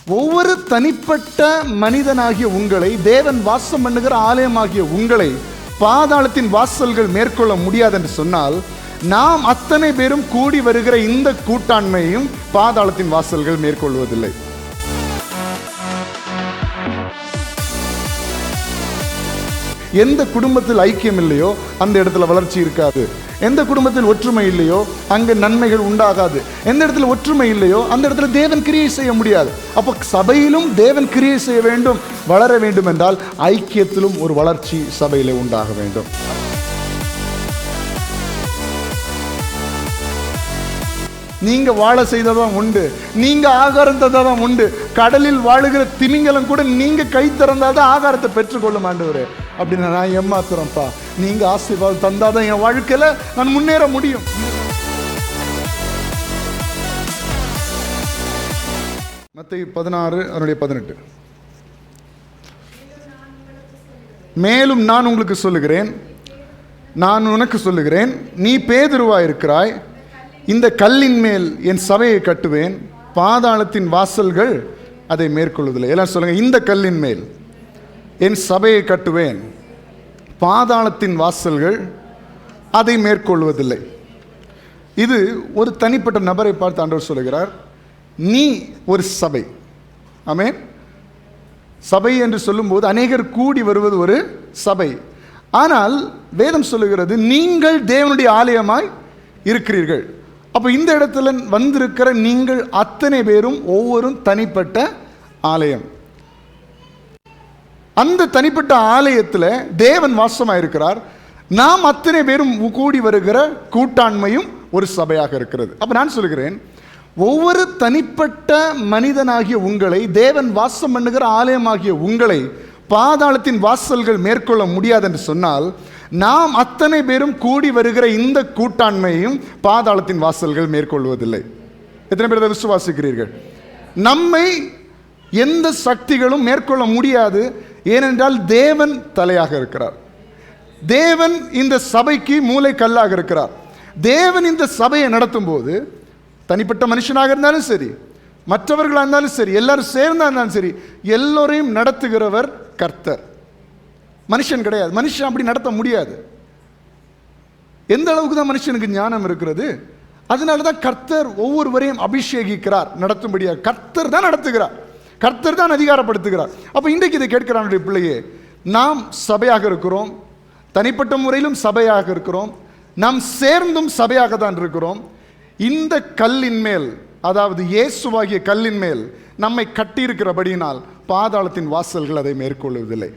ஒவ்வொரு தனிப்பட்ட மனிதனாகிய உங்களை, தேவன் வாசம் பண்ணுகிற ஆலயமாகிய உங்களை பாதாளத்தின் வாசல்கள் மேற்கொள்ள முடியாது என்று சொன்னால், நாம் அத்தனை பேரும் கூடி வருகிற இந்த கூட்டாண்மையும் பாதாளத்தின் வாசல்கள் மேற்கொள்வதில்லை. எந்த குடும்பத்தில் ஐக்கியம் இல்லையோ அந்த இடத்துல வளர்ச்சி இருக்காது. எந்த குடும்பத்தில் ஒற்றுமை இல்லையோ அங்கு நன்மைகள் உண்டாகாது. எந்த இடத்துல ஒற்றுமை இல்லையோ அந்த இடத்துல தேவன் கிரியை செய்ய முடியாது. அப்போ சபையிலும் தேவன் கிரியை செய்ய வேண்டும், வளர வேண்டும் என்றால் ஐக்கியத்திலும் ஒரு வளர்ச்சி சபையிலே உண்டாக வேண்டும். நீங்க வாழ செய்ததான் உண்டு, நீங்க ஆகாரம் தந்ததான் உண்டு. கடலில் வாழுகிற திமிங்கலம் கூட நீங்க கை திறந்தாதான் ஆகாரத்தை பெற்றுக்கொள்ளும் ஆண்டவரே அப்படின்னு நான் ஏமாத்துறேன்ப்பா. நீங்க ஆசீர்வாதம் தந்தாதான் என் வாழ்க்கையில நான் முன்னேற முடியும். மத்தேயு 16:18. மேலும் நான் உங்களுக்கு சொல்லுகிறேன், நான் உனக்கு சொல்லுகிறேன், நீ பேதுருவாயிருக்கிறாய், இந்த கல்லின் மேல் என் சபையை கட்டுவேன், பாதாளத்தின் வாசல்கள் அதை மேற்கொள்வதில்லை. எல்லாம் சொல்லுங்க, இந்த கல்லின் மேல் என் சபையை கட்டுவேன், பாதாளத்தின் வாசல்கள் அதை மேற்கொள்வதில்லை. இது ஒரு தனிப்பட்ட நபரை பார்த்து ஆண்டவர் சொல்லுகிறார், நீ ஒரு சபை. ஆமென். சபை என்று சொல்லும்போது அநேகர் கூடி வருவது ஒரு சபை. ஆனால் வேதம் சொல்லுகிறது, நீங்கள் தேவனுடைய ஆலயமாய் இருக்கிறீர்கள். அப்போ இந்த இடத்துல வந்திருக்கிற நீங்கள் அத்தனை பேரும் ஒவ்வொரும் தனிப்பட்ட ஆலயம். அந்த தனிப்பட்ட ஆலயத்தில் தேவன் வாசமாக இருக்கிறார். நாம் அத்தனை பேரும் கூடி வருகிற கூட்டாண்மையும் ஒரு சபையாக இருக்கிறது. அப்போ நான் சொல்கிறேன், ஒவ்வொரு தனிப்பட்ட மனிதனாகிய உங்களை, தேவன் வாசம் பண்ணுகிற ஆலயமாகிய உங்களை பாதாளத்தின் வாசல்கள் மேற்கொள்ள முடியாது என்று சொன்னால், நாம் அத்தனை பேரும் கூடி வருகிற இந்த கூட்டாண்மையும் பாதாளத்தின் வாசல்கள் மேற்கொள்வதில்லை. எத்தனை பேர் அதை விசுவாசிக்கிறீர்கள்? நம்மை எந்த சக்திகளும் மேற்கொள்ள முடியாது. ஏனென்றால் தேவன் தலையாக இருக்கிறார். தேவன் இந்த சபைக்கு மூளை கல்லாக இருக்கிறார். தேவன் இந்த சபையை நடத்தும் போது, தனிப்பட்ட மனுஷனாக இருந்தாலும் சரி, மற்றவர்களாக இருந்தாலும் சரி, எல்லாரும் சேர்ந்தா இருந்தாலும் சரி, எல்லோரையும் நடத்துகிறவர் கர்த்தர், மனுஷன் கிடையாது. மனுஷன் அப்படி நடத்த முடியாது. எந்த அளவுக்கு தான் மனுஷனுக்கு ஞானம் இருக்கிறது? அதனால தான் கர்த்தர் ஒவ்வொருவரையும் அபிஷேகிக்கிறார், நடத்தும்படியாக. கர்த்தர் தான் நடத்துகிறார், கர்த்தர் தான் அதிகாரப்படுத்துகிறார். அப்போ இன்றைக்கு இதை கேட்கிறான் பிள்ளையே, நாம் சபையாக இருக்கிறோம், தனிப்பட்ட முறையிலும் சபையாக இருக்கிறோம், நாம் சேர்ந்தும் சபையாக தான் இருக்கிறோம். இந்த கல்லின் மேல், அதாவது இயேசுவாகிய கல்லின் மேல் நம்மை கட்டியிருக்கிறபடியினால் பாதாளத்தின் வாசல்கள் அதை மேற்கொள்வதில்லை.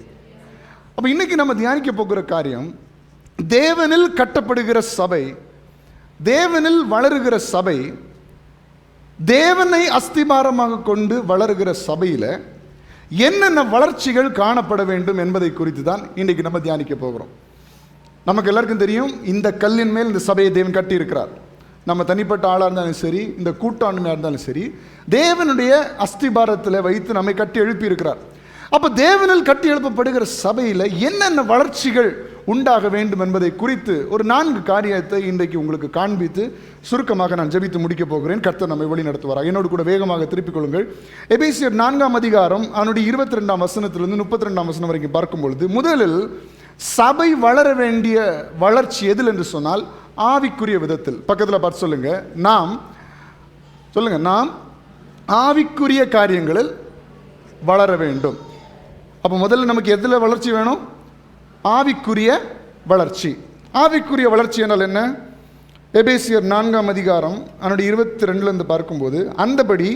அப்போ இன்னைக்கு நம்ம தியானிக்க போகிற காரியம், தேவனில் கட்டப்படுகிற சபை, தேவனில் வளருகிற சபை, தேவனை அஸ்திபாரமாக கொண்டு வளருகிற சபையில் என்னென்ன வளர்ச்சிகள் காணப்பட வேண்டும் என்பதை குறித்து தான் இன்றைக்கு நம்ம தியானிக்க போகிறோம். நமக்கு எல்லாருக்கும் தெரியும், இந்த கல்லின் மேல் இந்த சபையை தேவன் கட்டி இருக்கிறார். நம்ம தனிப்பட்ட ஆளாக இருந்தாலும் சரி, இந்த கூட்டாண்மையாக இருந்தாலும் சரி, தேவனுடைய அஸ்திபாரத்தில் வைத்து நம்மை கட்டி எழுப்பி இருக்கிறார். அப்போ தேவனில் கட்டி எழுப்பப்படுகிற சபையில் என்னென்ன வளர்ச்சிகள் உண்டாக வேண்டும் என்பதை குறித்து ஒரு 4 காரியத்தை இன்றைக்கு உங்களுக்கு காண்பித்து சுருக்கமாக நான் ஜெபித்து முடிக்க போகிறேன். கர்த்தர் நம்மை வழி நடத்துவார். என்னோடு கூட வேகமாக திருப்பிக் கொள்ளுங்கள். எபேசியர் 4ஆம் அதிகாரம் அதனுடைய 22ஆம் வசனத்திலிருந்து 32ஆம் வசனம் வரைக்கும் பார்க்கும் பொழுது, முதலில் சபை வளர வேண்டிய வளர்ச்சி எதில் என்று சொன்னால், ஆவிக்குரிய விதத்தில். பக்கத்தில் பார்த்து சொல்லுங்க, நாம் ஆவிக்குரிய காரியங்களில் வளர வேண்டும். அப்போ முதல்ல நமக்கு எதில் வளர்ச்சி வேணும்? ஆவிக்குரிய வளர்ச்சி. ஆவிக்குரிய வளர்ச்சி என்றால் என்ன? எபேசியர் 4ஆம் அதிகாரம் அதனுடைய 22லேருந்து பார்க்கும்போது, அந்தபடி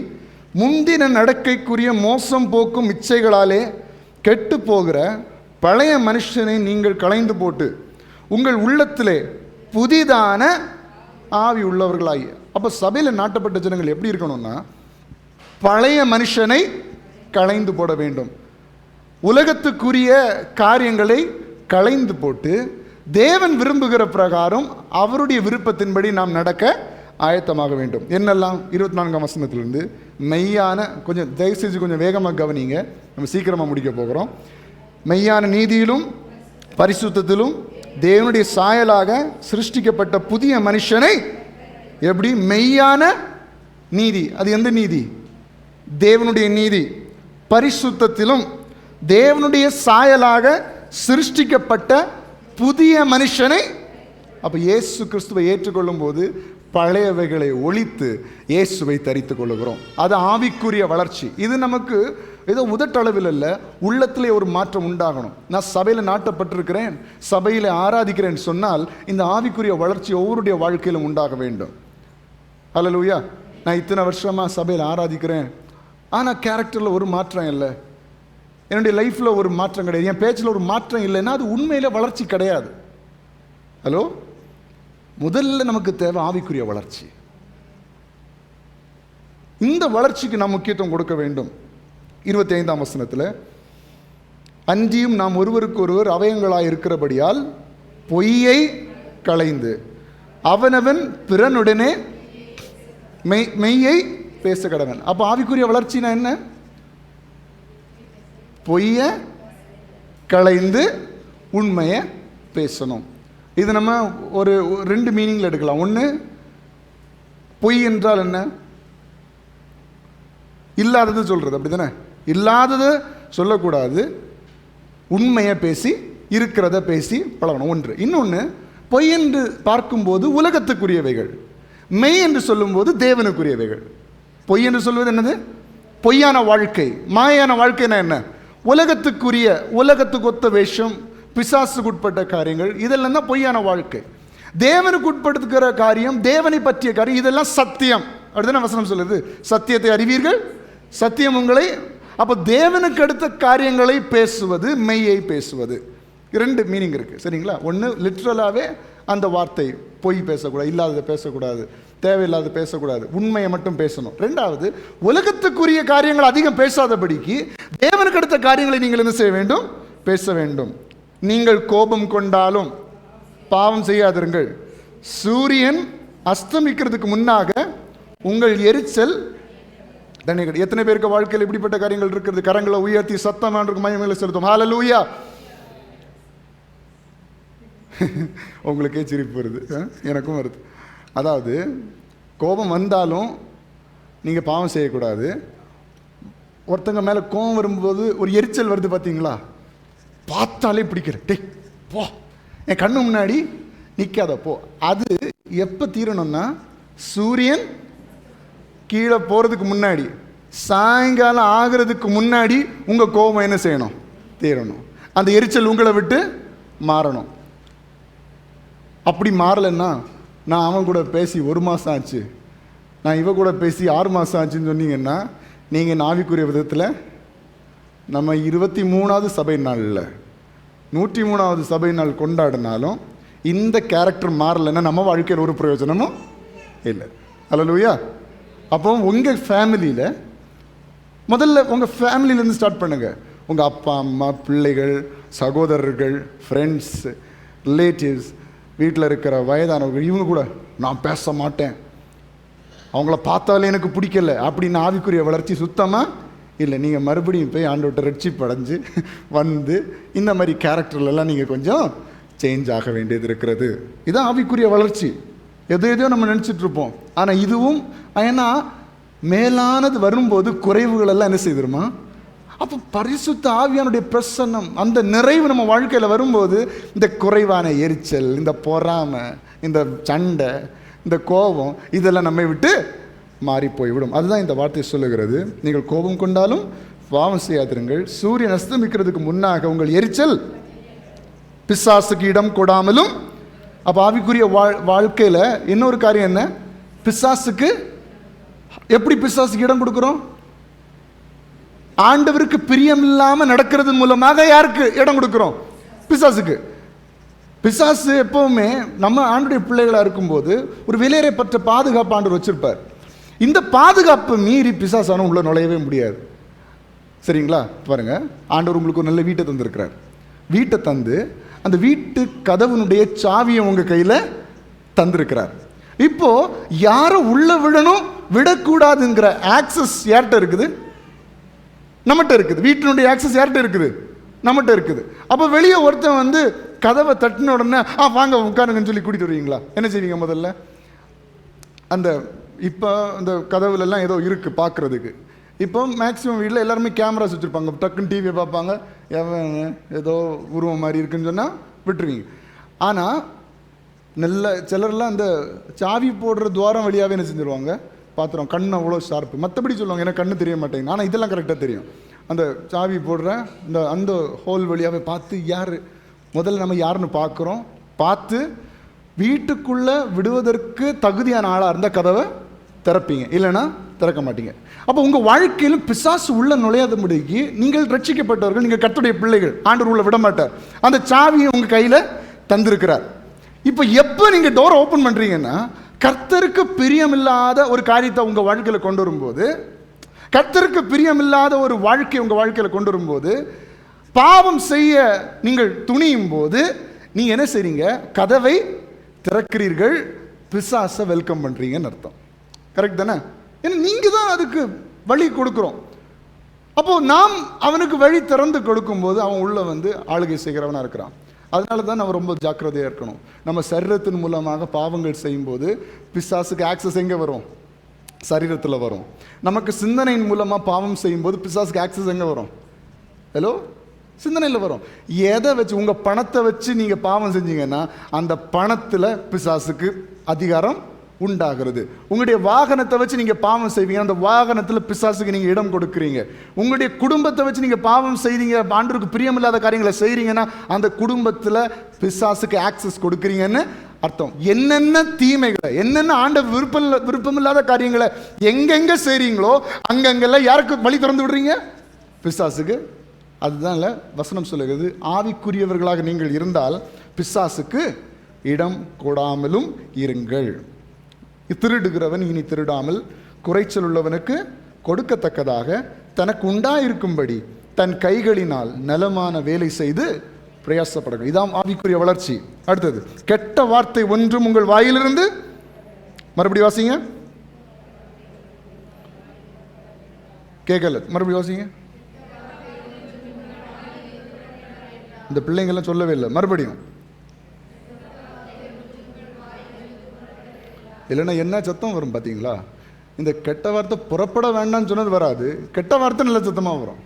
முந்தின நடக்கைக்குரிய மோசம் போக்கும் இச்சைகளாலே கெட்டு போகிற பழைய மனுஷனை நீங்கள் களைந்து போட்டு உங்கள் உள்ளத்திலே புதிதான ஆவி உள்ளவர்களாகி. அப்போ சபையில் நாட்டப்பட்ட ஜனங்கள் எப்படி இருக்கணும்னா, பழைய மனுஷனை களைந்து போட வேண்டும். உலகத்துக்குரிய காரியங்களை களைந்து போட்டு தேவன் விரும்புகிற பிரகாரம் அவருடைய விருப்பத்தின்படி நாம் நடக்க ஆயத்தமாக வேண்டும். என்னெல்லாம்? 24ஆம் வசனத்திலிருந்து மெய்யான, கொஞ்சம் தயவு செஞ்சு கொஞ்சம் வேகமாக கவனிங்க, நம்ம சீக்கிரமாக முடிக்க போகிறோம். மெய்யான நீதியிலும் பரிசுத்தத்திலும் தேவனுடைய சாயலாக சிருஷ்டிக்கப்பட்ட புதிய மனுஷனை, எப்படி? மெய்யான நீதி. அது எந்த நீதி? தேவனுடைய நீதி, பரிசுத்தத்திலும் தேவனுடைய சாயலாக சிருஷ்டிக்கப்பட்ட புதிய மனுஷனை. அப்ப இயேசு கிறிஸ்துவை ஏற்றுக்கொள்ளும் போது பழையவைகளை ஒழித்து இயேசுவை தரித்துக் கொள்ளுகிறோம். அது ஆவிக்குரிய வளர்ச்சி. இது நமக்கு ஏதோ உதட்டளவில் அல்ல, உள்ளத்திலே ஒரு மாற்றம் உண்டாகணும். நான் சபையில் நாட்டப்பட்டிருக்கிறேன், சபையில் ஆராதிக்கிறேன் சொன்னால் இந்த ஆவிக்குரிய வளர்ச்சி ஒவ்வொருடைய வாழ்க்கையிலும் உண்டாக வேண்டும். அல்லேலூயா. நான் இத்தனை வருஷமா சபையில் ஆராதிக்கிறேன், ஆனால் கேரக்டரில் ஒரு மாற்றம் இல்லை, என்னுடைய லைஃப்பில் ஒரு மாற்றம் கிடையாது, என் பேச்சில் ஒரு மாற்றம் இல்லைன்னா அது உண்மையில வளர்ச்சி கிடையாது. ஹலோ, முதல்ல நமக்கு தேவை ஆவிக்குரிய வளர்ச்சி. இந்த வளர்ச்சிக்கு நாம் முக்கியத்துவம் கொடுக்க வேண்டும். 25ஆம் வசனத்தில், அன்றியும் நாம் ஒருவருக்கு ஒருவர் அவயங்களாய் இருக்கிறபடியால் பொய்யை களைந்து அவனவன் பிறனுடனே மெய்யை பேச கடவன். அப்போ ஆவிக்குரிய வளர்ச்சினா என்ன? பொய்ய களைந்து உண்மையை பேசணும். இது நம்ம ஒரு 2 மீனிங்கில் எடுக்கலாம். ஒன்று, பொய் என்றால் என்ன? இல்லாதது சொல்றது, அப்படி தானே? இல்லாதது சொல்லக்கூடாது, உண்மையை பேசி இருக்கிறத பேசி பழகணும். ஒன்று. இன்னொன்று, பொய் என்று பார்க்கும்போது உலகத்துக்குரியவைகள், மெய் என்று சொல்லும்போது தேவனுக்குரியவைகள். பொய் என்று சொல்வது என்னது? பொய்யான வாழ்க்கை, மாயான வாழ்க்கைனா என்ன? உலகத்துக்குரிய, உலகத்துக்கு ஒத்த வேஷம், பிசாசுக்கு உட்பட்ட காரியங்கள், இதெல்லாம் தான் பொய்யான வாழ்க்கை. தேவனுக்கு உட்படுத்துகிற காரியம், தேவனை பற்றிய காரியம், இதெல்லாம் சத்தியம். அப்படிதான் வசனம் சொல்லுது, சத்தியத்தை அறிவீர்கள், சத்தியம் உங்களை. அப்போ தேவனுக்கு அடுத்த காரியங்களை பேசுவது, மெய்யை பேசுவது. 2 மீனிங் இருக்கு, சரிங்களா? ஒன்று, லிட்ரலாகவே அந்த வார்த்தை பொய் பேசக்கூடாது, இல்லாததை பேசக்கூடாது, தேவையில்லாத பேசக்கூடாது, உண்மையை மட்டும் பேசணும். 2வது, உலகத்துக்குரிய காரியங்கள் அதிகம் பேசாதபடிக்கு தேவனுக்கு அடுத்த காரியங்களை நீங்கள் என்ன செய்ய வேண்டும்? பேச வேண்டும். நீங்கள் கோபம் கொண்டாலும் பாவம் செய்யாதிருங்கள், சூரியன் அஸ்தமிக்கிறதுக்கு முன்னாக உங்கள் எரிச்சல் தண்ணீர். எத்தனை பேருக்கு வாழ்க்கையில் இப்படிப்பட்ட காரியங்கள் இருக்கிறது? கரங்களை உயர்த்தி சத்தமாக மகிமையை செலுத்தும். ஹல்லேலூயா. உங்களுக்கே சிரிப்பு வருது, எனக்கும் வருது. அதாவது கோபம் வந்தாலும் நீங்கள் பாவம் செய்யக்கூடாது. ஒருத்தங்க மேலே கோபம் வரும்போது ஒரு எரிச்சல் வருது பார்த்தீங்களா? பார்த்தாலே பிடிக்கல, டேய் போ, என் கண்ணு முன்னாடி நிற்காத போ. அது எப்போ தீரணும்னா, சூரியன் கீழே போகிறதுக்கு முன்னாடி, சாயங்காலம் ஆகிறதுக்கு முன்னாடி உங்கள் கோபம் என்ன செய்யணும்? தீரணும். அந்த எரிச்சல் உங்களை விட்டு மாறணும். அப்படி மாறலைன்னா, நான் அவன் கூட பேசி 1 மாதம் ஆச்சு, நான் இவ கூட பேசி 6 மாதம் ஆச்சுன்னு சொன்னீங்கன்னா, நீங்கள் ஆவிக்குரிய விதத்தில் நம்ம 23வது சபை நாளில் 103வது சபை நாள் கொண்டாடினாலும் இந்த கேரக்டர் மாறலைன்னா நம்ம வாழ்க்கையில் ஒரு பிரயோஜனமும் இல்லை. ஹல்லேலூயா. அப்போ உங்கள் ஃபேமிலியில் முதல்ல உங்கள் ஃபேமிலியிலேருந்து ஸ்டார்ட் பண்ணுங்கள். உங்கள் அப்பா அம்மா, பிள்ளைகள், சகோதரர்கள், ஃப்ரெண்ட்ஸ், ரிலேட்டிவ்ஸ், வீட்டில் இருக்கிற வயதானவர்கள், இவங்க கூட நான் பேச மாட்டேன், அவங்கள பார்த்தாலே எனக்கு பிடிக்கல அப்படின்னு ஆவிக்குரிய வளர்ச்சி சுத்தமாக இல்லை. நீங்கள் மறுபடியும் போய் ஆண்டவர்கிட்ட ரட்சிப்பு அடைஞ்சு வந்து இந்த மாதிரி கேரக்டர்லாம் நீங்கள் கொஞ்சம் சேஞ்ச் ஆக வேண்டியது இருக்கிறது. இதுதான் ஆவிக்குரிய வளர்ச்சி. எதையோ நம்ம நினச்சிட்ருப்போம், ஆனால் இதுவும், ஏன்னா மேலானது வரும்போது குறைவுகள் எல்லாம் என்ன செய்திருமா? அப்போ பரிசுத்த ஆவியானுடைய பிரசன்னம், அந்த நிறைவு நம்ம வாழ்க்கையில் வரும்போது இந்த குறைவான எரிச்சல், இந்த பொறாமை, இந்த சண்டை, இந்த கோபம், இதெல்லாம் நம்மை விட்டு மாறி போய்விடும். அதுதான் இந்த வார்த்தை சொல்லுகிறது. நீங்கள் கோபம் கொண்டாலும் பாவம் செய்யாதிருங்கள், சூரியன் அஸ்தமிக்கிறதுக்கு முன்னாக உங்கள் எரிச்சல் பிசாசுக்கு இடம் கொடாமலும். அப்போ ஆவிக்குரிய வாழ்க்கையில் இன்னொரு காரியம் என்ன? பிசாசுக்கு எப்படி பிசாசுக்கு இடம் கொடுக்குறோம்? ஆண்டவருக்கு பிரியம் இல்லாமல் நடக்கிறது மூலமாக யாருக்கு இடம் கொடுக்குறோம்? பிசாசுக்கு. பிசாசு எப்பவுமே நம்ம ஆண்டுடைய பிள்ளைகளாக இருக்கும்போது ஒரு விலையரை பற்ற பாதுகாப்பு ஆண்டவர் வச்சிருப்பார். இந்த பாதுகாப்பு மீறி பிசாசான உள்ள நுழையவே முடியாது. சரிங்களா? பாருங்க, ஆண்டவர் உங்களுக்கு ஒரு நல்ல வீட்டை தந்திருக்கிறார். வீட்டை தந்து அந்த வீட்டு கதவுனுடைய சாவியை உங்க கையில் தந்திருக்கிறார். இப்போ யாரை உள்ள விடணும் விடக்கூடாதுங்கிற ஆக்சஸ் யார்கிட்ட இருக்குது? நம்மகிட்ட இருக்குது. வீட்டினுடைய ஆக்சஸ் யார்கிட்ட இருக்குது? நம்மகிட்ட இருக்குது. அப்போ வெளியே ஒருத்தன் வந்து கதவை தட்டின உடனே வாங்க உட்காருங்கன்னு சொல்லி கூட்டிட்டு வருவீங்களா? என்ன செய்வீங்க? முதல்ல அந்த இப்போ அந்த கதவுலெல்லாம் ஏதோ இருக்குது பார்க்குறதுக்கு, இப்போ மேக்ஸிமம் வீட்டில் எல்லாருமே கேமராஸ் வச்சுருப்பாங்க, டக்குன்னு டிவியை பார்ப்பாங்க, எவன் ஏதோ உருவம் மாதிரி இருக்குன்னு சொன்னால் விட்டுருவீங்க. ஆனால் நல்ல சிலர்லாம் அந்த சாவி போடுற துவாரம் வழியாகவே என்ன செஞ்சுருவாங்க, பார்த்துருவோம், கண் அவ்வளோ ஷார்ப்பு. மற்றபடி சொல்லுவாங்க எனக்கு கண்ணு தெரிய மாட்டேங்குது, ஆனால் இதெல்லாம் கரெக்டாக தெரியும். அந்த சாவி போடுற அந்த ஹோல் வழியாகவே பார்த்து யார் முதல்ல நம்ம யாருன்னு பார்க்குறோம், பார்த்து வீட்டுக்குள்ளே விடுவதற்கு தகுதியான ஆளாக இருந்தால் கதவை திறப்பீங்க, இல்லைன்னா திறக்க மாட்டீங்க. அப்போ உங்கள் வாழ்க்கையில் பிசாசு உள்ள நுழையாதபடிக்கு நீங்கள் ரட்சிக்கப்பட்டவர்கள், நீங்கள் கர்த்தருடைய பிள்ளைகள், ஆண்டவர் உள்ள விட மாட்டார். அந்த சாவியை உங்கள் கையில் தந்திருக்கிறார். இப்போ எப்போ நீங்கள் டோரை ஓப்பன் பண்ணுறீங்கன்னா, கர்த்தருக்கு பிரியமில்லாத ஒரு காரியத்தை உங்கள் வாழ்க்கையில் கொண்டு வரும்போது, கர்த்தருக்கு பிரியமில்லாத ஒரு வாழ்க்கை உங்கள் வாழ்க்கையில் கொண்டு வரும்போது, பாவம் செய்ய நீங்கள் துணியும் போது நீங்கள் என்ன செய்றீங்க, கதவை திறக்கிறீர்கள், பிசாசை வெல்கம் பண்ணுறீங்கன்னு அர்த்தம். கரெக்ட் தானே? ஏன்னா நீங்கள் தான் அதுக்கு வழி கொடுக்குறோம். அப்போது நாம் அவனுக்கு வழி திறந்து கொடுக்கும்போது அவன் உள்ள வந்து ஆளுகை செய்கிறவனாக இருக்கிறான். அதனால தான் நம்ம ரொம்ப ஜாக்கிரதையாக இருக்கணும். நம்ம சரீரத்தின் மூலமாக பாவங்கள் செய்யும்போது பிசாசுக்கு ஆக்சஸ் எங்கே வரும், சரீரத்தில் வரும். நமக்கு சிந்தனையின் மூலமாக பாவம் செய்யும்போது பிசாசுக்கு ஆக்சஸ் எங்கே வரும், ஹலோ, சிந்தனையில் வரும். எதை வச்சு, உங்கள் பணத்தை வச்சு நீங்கள் பாவம் செஞ்சீங்கன்னா அந்த பணத்தில் பிசாசுக்கு அதிகாரம் உண்டாகிறது. உங்களுடைய வாகனத்தை வச்சு நீங்கள் பாவம் செய்வீங்க, அந்த வாகனத்தில் பிசாசுக்கு நீங்கள் இடம் கொடுக்குறீங்க. உங்களுடைய குடும்பத்தை வச்சு நீங்கள் பாவம் செய்றீங்க, ஆண்டவருக்கு பிரியமில்லாத காரியங்களை செய்கிறீங்கன்னா அந்த குடும்பத்தில் பிசாசுக்கு ஆக்சஸ் கொடுக்குறீங்கன்னு அர்த்தம். என்னென்ன தீமைகளை, என்னென்ன விருப்பமில்லாத காரியங்களை எங்கெங்க செய்றீங்களோ அங்கங்கெல்லாம் யாருக்கு வழி திறந்து விடுறீங்க, பிசாசுக்கு. அதுதான் வசனம் சொல்லுகிறது, ஆவிக்குரியவர்களாக நீங்கள் இருந்தால் பிசாசுக்கு இடம் கொடாமலும் இருங்கள். திருடுகிறவன் இனி திருடாமல் குறைச்சல் உள்ளவனுக்கு கொடுக்கத்தக்கதாக தனக்கு உண்டாயிருக்கும்படி தன் கைகளினால் நலமான வேலை செய்து பிரயாசப்படுங்கள். இதான் ஆவிக்குரிய வளர்ச்சி. அடுத்தது, கெட்ட வார்த்தை ஒன்றும் உங்கள் வாயிலிருந்து, மறுபடியும் வாசிங்க, கேட்கல, மறுபடியும் வாசிங்க. இந்த பிள்ளைங்கெல்லாம் சொல்லவே இல்லை, மறுபடியும். இல்லைன்னா என்ன சத்தம் வரும் பார்த்தீங்களா? இந்த கெட்ட வார்த்தை புறப்பட வேண்டாம்னு சொன்னது வராது, கெட்ட வார்த்தை நல்ல சத்தமாக வரும்.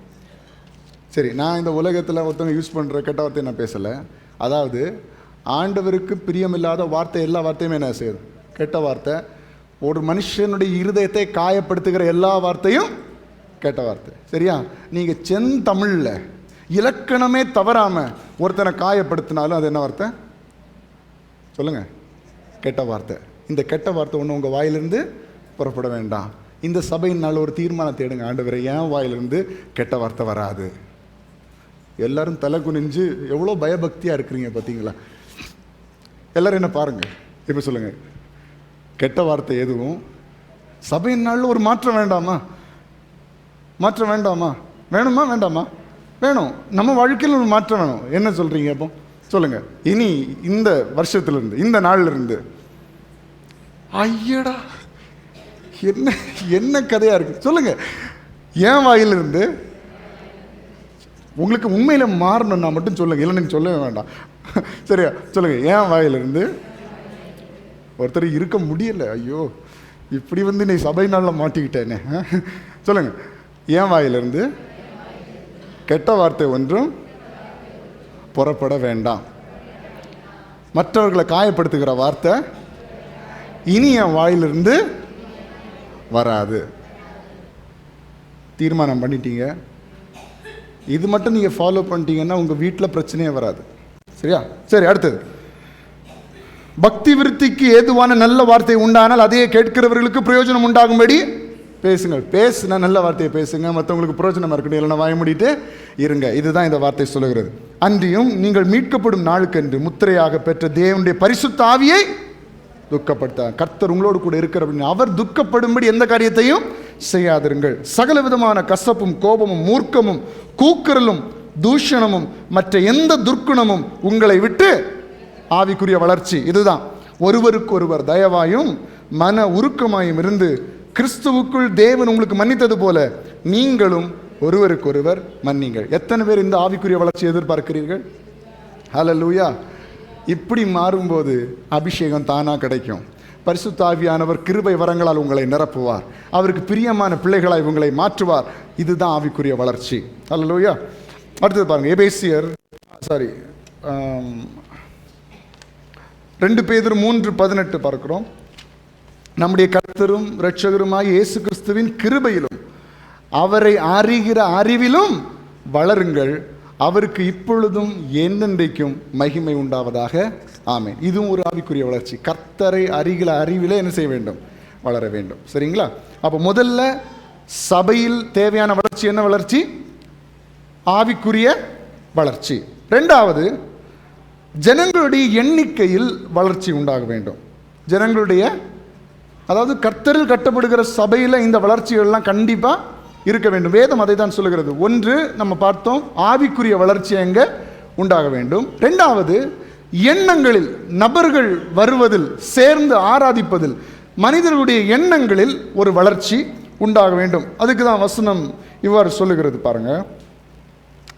சரி, நான் இந்த உலகத்தில் ஒருத்தவங்க யூஸ் பண்ணுற கெட்ட வார்த்தையை நான் பேசலை. அதாவது ஆண்டவருக்கு பிரியமில்லாத வார்த்தை, எல்லா வார்த்தையுமே என்ன செய்யுது, கெட்ட வார்த்தை. ஒரு மனுஷனுடைய இருதயத்தை காயப்படுத்துகிற எல்லா வார்த்தையும் கெட்ட வார்த்தை. சரியா? நீங்கள் செந்தமிழில் இலக்கணமே தவறாமல் ஒருத்தனை காயப்படுத்தினாலும் அது என்ன வார்த்தை சொல்லுங்கள், கெட்ட வார்த்தை. இந்த கெட்ட வார்த்தை ஒன்று உங்கள் வாயிலிருந்து புறப்பட வேண்டாம். இந்த சபையினால் ஒரு தீர்மானத்தை எடுங்க, ஆண்டவரே என் வாயிலிருந்து கெட்ட வார்த்தை வராது. எல்லாரும் தலை குனிஞ்சு எவ்வளோ பயபக்தியாக இருக்கிறீங்க பார்த்தீங்களா? எல்லாரும் என்ன பாருங்கள், இப்போ சொல்லுங்கள், கெட்ட வார்த்தை எதுவும் சபையினால் ஒரு மாற்றம் வேண்டாமா? மாற்றம் வேண்டாமா? வேணுமா வேண்டாமா? வேணும். நம்ம வாழ்க்கையில் ஒரு மாற்றம் வேணும். என்ன சொல்கிறீங்க அப்போ சொல்லுங்கள். இனி இந்த வருஷத்துலேருந்து, இந்த நாள்லேருந்து, ஐயடா என்ன என்ன கதையாக இருக்குது சொல்லுங்கள், என் வாயிலிருந்து உங்களுக்கு உண்மையில் மாறணும்னா மட்டும் சொல்லுங்கள், இல்லை நீங்கள் சொல்லவே வேண்டாம். சரியா? சொல்லுங்கள், என் வாயிலிருந்து. ஒருத்தர் இருக்க முடியலை, ஐயோ இப்படி வந்து நீ சபை நாளில் மாட்டிக்கிட்டேனே. சொல்லுங்கள், என் வாயிலிருந்து கெட்ட வார்த்தை ஒன்றும் புறப்பட வேண்டாம். மற்றவர்களை காயப்படுத்துகிற வார்த்தை இனி என் வாயிலிருந்து வராது. தீர்மானம் பண்ணிட்டீங்க. இது மட்டும் நீங்கள் ஃபாலோ பண்ணிட்டீங்கன்னா உங்கள் வீட்டில் பிரச்சனையே வராது. சரியா? சரி, அடுத்தது, பக்தி விருத்திக்கு ஏதுவான நல்ல வார்த்தை உண்டானால் அதையே கேட்கிறவர்களுக்கு பிரயோஜனம் உண்டாகும்படி பேசுங்கள். பேசுனா நல்ல வார்த்தையை பேசுங்க, மற்றவங்களுக்கு பிரயோஜனமாக இருக்கட்டும், இல்லைன்னா வாய மூடிட்டு இருங்க. இதுதான் இந்த வார்த்தை சொல்லுகிறது. அன்றியும் நீங்கள் மீட்கப்படும் நாளுக்கென்று முத்திரையாக பெற்ற தேவனுடைய பரிசுத்த ஆவியை துக்கப்படுத்த, கர்த்தர் உங்களோடு கூட இருக்கிற அப்படின்னு அவர் துக்கப்படும்படி எந்த காரியத்தையும் செய்யாதிருங்கள். சகல விதமான கசப்பும் கோபமும் மூர்க்கமும் கூக்குரலும் தூஷணமும் மற்ற எந்த துர்க்குணமும் உங்களை விட்டு, ஆவிக்குரிய வளர்ச்சி இதுதான், ஒருவருக்கு ஒருவர் தயவாயும் மன உருக்கமாயும் இருந்து கிறிஸ்துவுக்குள் தேவன் உங்களுக்கு மன்னித்தது போல நீங்களும் ஒருவருக்கொருவர் மன்னிங்கள். எத்தனை பேர் இந்த ஆவிக்குரிய வளர்ச்சி எதிர்பார்க்கிறீர்கள்? ஹல்லேலூயா. இப்படி மாறும்போது அபிஷேகம் தானாக கிடைக்கும். பரிசுத்த ஆவியானவர் கிருபை வரங்களால் உங்களை நிரப்புவார். அவருக்கு பிரியமான பிள்ளைகளாய் உங்களை மாற்றுவார். இதுதான் ஆவிக்குரிய வளர்ச்சி. அல்லேலூயா. அடுத்தது பாருங்க, எபேசியர் 2 பேதுரு 3:18 பார்க்கிறோம். நம்முடைய கர்த்தரும் இரட்சகருமாய் இயேசு கிறிஸ்துவின் கிருபையிலும் அவரை அறிகிற அறிவிலும் வளருங்கள், அவருக்கு இப்பொழுதும் என்னென்றைக்கும் மகிமை உண்டாவதாக. ஆமென். இதுவும் ஒரு ஆவிக்குரிய வளர்ச்சி. கர்த்தரை அறிகிற அறிவிலே என்ன செய்ய வேண்டும்? வளர வேண்டும். சரிங்களா? அப்போ முதல்ல சபையில் தேவையான வளர்ச்சி என்ன வளர்ச்சி? ஆவிக்குரிய வளர்ச்சி. இரண்டாவது, ஜனங்களுடைய எண்ணிக்கையில் வளர்ச்சி உண்டாக வேண்டும். ஜனங்களுடைய, அதாவது கர்த்தரில் கட்டப்படுகிற சபையில் இந்த வளர்ச்சிகள்லாம் கண்டிப்பாக இருக்க வேண்டும். வேதம் அதை தான் சொல்லுகிறது. ஒன்று நம்ம பார்த்தோம், ஆவிக்குரிய வளர்ச்சி எங்கே உண்டாக வேண்டும். ரெண்டாவது, எண்ணங்களில், நபர்கள் வருவதில், சேர்ந்து ஆராதிப்பதில், மனிதர்களுடைய எண்ணங்களில் ஒரு வளர்ச்சி உண்டாக வேண்டும். அதுக்கு தான் வசனம் இவ்வாறு சொல்லுகிறது பாருங்க.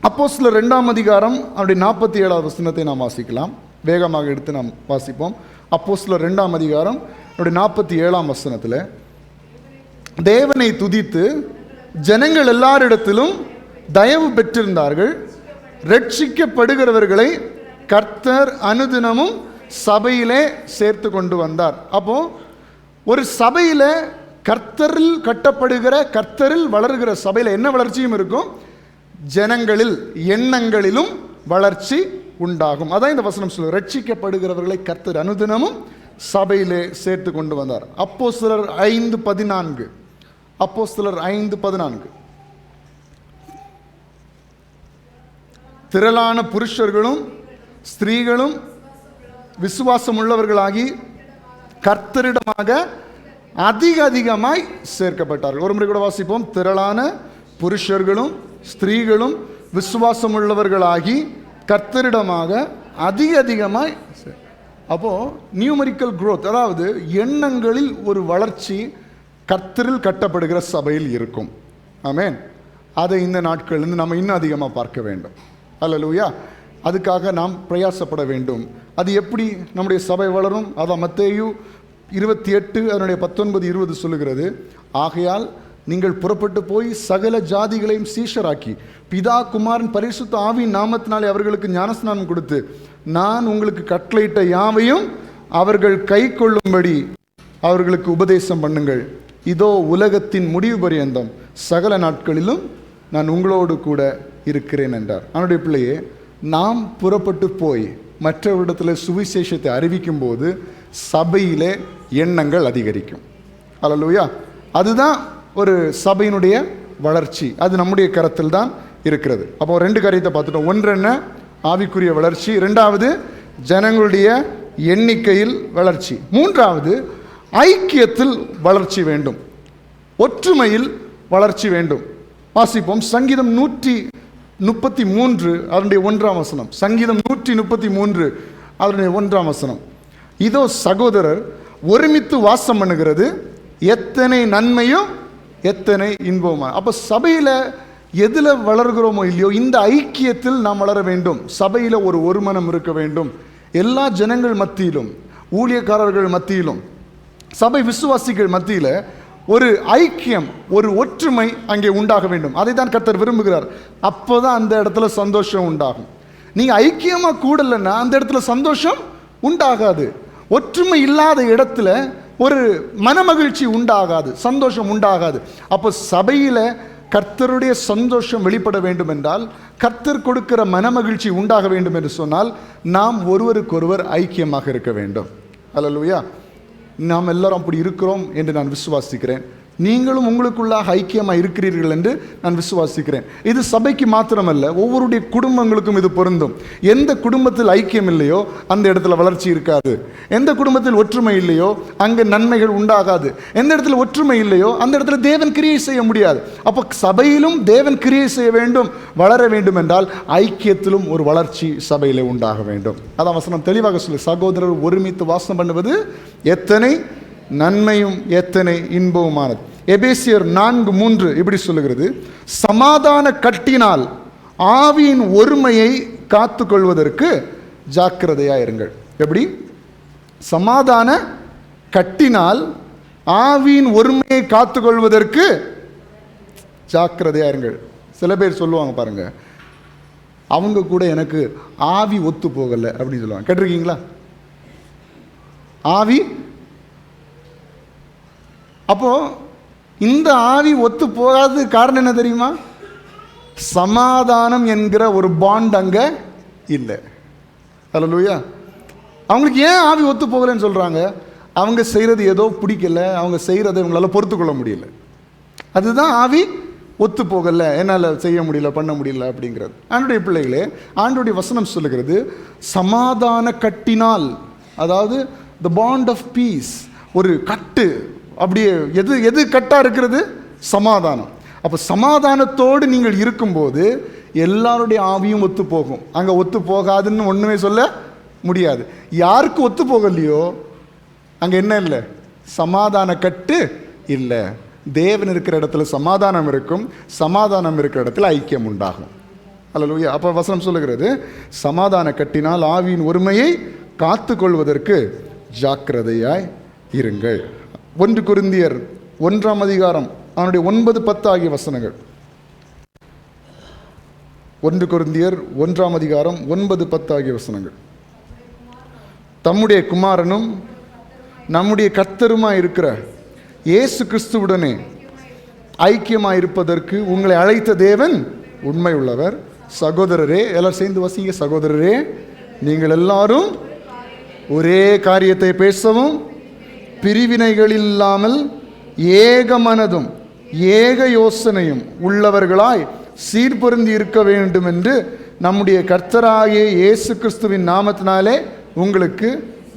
அப்போஸ்தலர் 2ஆம் அதிகாரம் அப்படி 47வது வசனத்தை நாம் வாசிக்கலாம். வேகமாக எடுத்து நாம் வாசிப்போம். அப்போஸ்தலர் 2ஆம் அதிகாரம் அப்படி 47ஆம் வசனத்தில், தேவனை துதித்து ஜனங்கள் எல்லாரிடத்திலும் தயவு பெற்றிருந்தார்கள், ரட்சிக்கப்படுகிறவர்களை கர்த்தர் அனுதினமும் சபையிலே சேர்த்து கொண்டு வந்தார். அப்போ ஒரு சபையில் கர்த்தரில் கட்டப்படுகிற, கர்த்தரில் வளர்கிற சபையில் என்ன வளர்ச்சியும் இருக்கும்? ஜனங்களில், எண்ணங்களிலும் வளர்ச்சி உண்டாகும். அதான் இந்த வசனம் சொல்லுங்க, ரட்சிக்கப்படுகிறவர்களை கர்த்தர் அனுதினமும் சபையிலே சேர்த்து கொண்டு வந்தார். அப்போஸ்தலர் 5:14, அப்போஸ்தலர் 5:14, திரளான புருஷர்களும் ஸ்திரீகளும் விசுவாசம் உள்ளவர்களாகி கர்த்தரிடமாக அதிக அதிகமாய் சேர்க்கப்பட்டார்கள். ஒரு முறை கூட வாசிப்போம். திரளான புருஷர்களும் ஸ்திரீகளும் விசுவாசம் உள்ளவர்களாகி கர்த்தரிடமாக அதிக அதிகமாய். அப்போ நியூமரிக்கல் growth, அதாவது எண்ணங்களில் ஒரு வளர்ச்சி கர்த்தரில் கட்டப்படுகிற சபையில் இருக்கும். ஆமென். அதை இந்த நாட்களிலிருந்து நம்ம இன்னும் அதிகமாக பார்க்க வேண்டும். அல்லேலூயா. அதுக்காக நாம் பிரயாசப்பட வேண்டும். அது எப்படி நம்முடைய சபை வளரும்? அதான் மத்தேயு 28 அதனுடைய 19-20 சொல்லுகிறது. ஆகையால் நீங்கள் புறப்பட்டு போய் சகல ஜாதிகளையும் சீஷராக்கி பிதா குமாரன் பரிசுத்த ஆவியின் நாமத்தினாலே அவர்களுக்கு ஞானஸ்நானம் கொடுத்து நான் உங்களுக்கு கட்டளையிட்ட யாவையும் அவர்கள் கை கொள்ளும்படி அவர்களுக்கு உபதேசம் பண்ணுங்கள். இதோ உலகத்தின் முடிவு பரியந்தம் சகல நாட்களிலும் நான் உங்களோடு கூட இருக்கிறேன் என்றார். அவனுடைய பிள்ளையே, நாம் புறப்பட்டு போய் மற்றவரிடத்தில் சுவிசேஷத்தை அறிவிக்கும் போது சபையிலே எண்ணங்கள் அதிகரிக்கும். அல்லேலூயா. அதுதான் ஒரு சபையினுடைய வளர்ச்சி. அது நம்முடைய கரத்தில் தான் இருக்கிறது. அப்போ 2 காரியத்தை பார்த்துட்டோம். ஒன்று என்ன? ஆவிக்குரிய வளர்ச்சி. இரண்டாவது, ஜனங்களுடைய எண்ணிக்கையில் வளர்ச்சி. மூன்றாவது, ஐக்கியத்தில் வளர்ச்சி வேண்டும், ஒற்றுமையில் வளர்ச்சி வேண்டும். வாசிப்போம். சங்கீதம் 133 அதனுடைய 1ஆம் வசனம். சங்கீதம் 133 அதனுடைய 1ஆம் வசனம். இதோ சகோதரர் ஒருமித்து வாசம் பண்ணுகிறது, எத்தனை நன்மையும் எத்தனை இன்பமா. அப்போ சபையில் எதில் வளர்கிறோமோ இல்லையோ இந்த ஐக்கியத்தில் நாம் வளர வேண்டும். சபையில் ஒரு ஒருமனம் இருக்க வேண்டும். எல்லா ஜனங்கள் மத்தியிலும், ஊழியக்காரர்கள் மத்தியிலும், சபை விசுவாசிகள் மத்தியில் ஒரு ஐக்கியம், ஒரு ஒற்றுமை அங்கே உண்டாக வேண்டும். அதை தான் கர்த்தர் விரும்புகிறார். அப்போ தான் அந்த இடத்துல சந்தோஷம் உண்டாகும். நீங்கள் ஐக்கியமாக கூடலைன்னா அந்த இடத்துல சந்தோஷம் உண்டாகாது. ஒற்றுமை இல்லாத இடத்துல ஒரு மனமகிழ்ச்சி உண்டாகாது, சந்தோஷம் உண்டாகாது. அப்போ சபையில் கர்த்தருடைய சந்தோஷம் வெளிப்பட வேண்டும் என்றால், கர்த்தர் கொடுக்கிற மனமகிழ்ச்சி உண்டாக வேண்டும் என்று சொன்னால் நாம் ஒருவருக்கொருவர் ஐக்கியமாக இருக்க வேண்டும். அல்லேலூயா. நாம் எல்லாரும் அப்படி இருக்கிறோம் என்று நான் விசுவாசிக்கிறேன். நீங்களும் உங்களுக்குள்ளாக ஐக்கியமாக இருக்கிறீர்கள் என்று நான் விசுவாசிக்கிறேன். இது சபைக்கு மாத்திரமல்ல, ஒவ்வொருடைய குடும்பங்களுக்கும் இது பொருந்தும். எந்த குடும்பத்தில் ஐக்கியம் இல்லையோ அந்த இடத்துல வளர்ச்சி இருக்காது. எந்த குடும்பத்தில் ஒற்றுமை இல்லையோ அங்கே நன்மைகள் உண்டாகாது. எந்த இடத்துல ஒற்றுமை இல்லையோ அந்த இடத்துல தேவன் கிரியை செய்ய முடியாது. அப்போ சபையிலும் தேவன் கிரியை செய்ய வேண்டும், வளர வேண்டும் என்றால் ஐக்கியத்திலும் ஒரு வளர்ச்சி சபையிலே உண்டாக வேண்டும். அதான் வசனம் தெளிவாக சொல்லு, சகோதரர் ஒருமித்து வாசம் பண்ணுவது எத்தனை நன்மையும் எத்தனை இன்பவுமானது. எபேசியர் 4:3 இப்படி சொல்லுகிறது, சமாதான கட்டினால் ஆவியின் ஒருமையை காத்து கொள்வதற்கு ஜாக்கிரதையா இருங்கள். எப்படி? சமாதான கட்டினால் ஆவியின் ஒருமையை காத்துக்கொள்வதற்கு ஜாக்கிரதையா இருங்கள். சில பேர் சொல்லுவாங்க பாருங்க, அவங்க கூட எனக்கு ஆவி ஒத்து போகலை அப்படின்னு சொல்லுவாங்க. கேட்டிருக்கீங்களா? ஆவி, அப்போ இந்த ஆவி ஒத்து போகாத காரணம் என்ன தெரியுமா? சமாதானம் என்கிற ஒரு பாண்ட் அங்க இல்லை. ஹல்லேலூயா. அவங்களுக்கு ஏன் ஆவி ஒத்து போகலைன்னு சொல்றாங்க? அவங்க செய்கிறது ஏதோ பிடிக்கல, அவங்க செய்கிறத இவங்களால பொறுத்துக்கொள்ள முடியல. அதுதான் ஆவி ஒத்து போகலை, என்னால் செய்ய முடியல, பண்ண முடியல அப்படிங்கிறது. ஆண்டுடைய பிள்ளைகளே, ஆண்டுடைய வசனம் சொல்லுகிறது சமாதான கட்டினால், அதாவது த பாண்ட் ஆஃப் பீஸ், ஒரு கட்டு. அப்படியே எது எது கட்டா இருக்கிறது? சமாதானம். அப்போ சமாதானத்தோடு நீங்கள் இருக்கும்போது எல்லாருடைய ஆவியும் ஒத்து போகும். அங்கே ஒத்து போகாதுன்னு ஒன்றுமே சொல்ல முடியாது. யாருக்கு ஒத்து போகலையோ அங்கே என்ன இல்லை? சமாதான கட்டு இல்லை. தேவன் இருக்கிற இடத்துல சமாதானம் இருக்கும், சமாதானம் இருக்கிற இடத்துல ஐக்கியம் உண்டாகும். அல்லேலூயா. அப்போ வசனம் சொல்லுகிறது சமாதான கட்டினால் ஆவியின் ஒருமையை காத்து கொள்வதற்கு ஜாக்கிரதையாய் இருங்கள். 1 கொரிந்தியர் 1ஆம் அதிகாரம் அவனுடைய 9-10 ஆகிய வசனங்கள். 1 கொரிந்தியர் 1ஆம் அதிகாரம் 9-10 ஆகிய வசனங்கள். தம்முடைய குமாரனும் நம்முடைய கர்த்தருமாய் இருக்கிற இயேசு கிறிஸ்துவுடனே ஐக்கியமாய் இருப்பதற்கு உங்களை அழைத்த தேவன் உண்மை உள்ளவர். சகோதரரே, எல்லாரும் சேர்ந்து வசிங்க. சகோதரரே, நீங்கள் எல்லாரும் ஒரே காரியத்தை பேசவும் பிரிவினைகள் இல்லாமல் ஏக மனதும் ஏக யோசனையும் உள்ளவர்களாய் சீர்பொருந்தி இருக்க வேண்டும் என்று நம்முடைய கர்த்தராகிய இயேசு கிறிஸ்துவின் நாமத்தினாலே உங்களுக்கு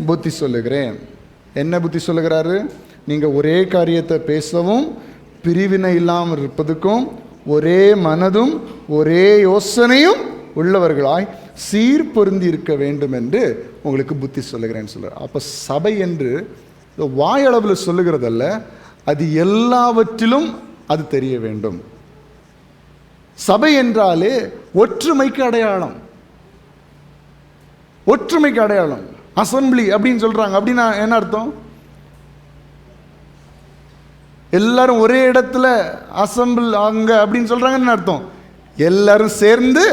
புத்தி சொல்லுகிறேன். என்ன புத்தி சொல்லுகிறாரு? நீங்கள் ஒரே காரியத்தை பேசவும் பிரிவினை இல்லாமல் இருப்பதுக்கும் ஒரே மனதும் ஒரே யோசனையும் உள்ளவர்களாய் சீர்பொருந்தி இருக்க வேண்டும் என்று உங்களுக்கு புத்தி சொல்லுகிறேன்னு சொல்கிறார். அப்போ சபை என்று வாயளவில் சொல்லுகிறதல்ல, அது எல்லாவற்றிலும் அது தெரிய வேண்டும். சபை என்றாலே ஒற்றுமைக்கு அடையாளம். ஒற்றுமைக்கு அடையாளம். அசம்பிளி அப்படின்னு சொல்றாங்க. அப்படின்னா என்ன அர்த்தம்? எல்லாரும் ஒரே இடத்துல அசம்பிள் ஆங்க அப்படின்னு சொல்றாங்கன்னு அர்த்தம். எல்லாரும் சேர்ந்து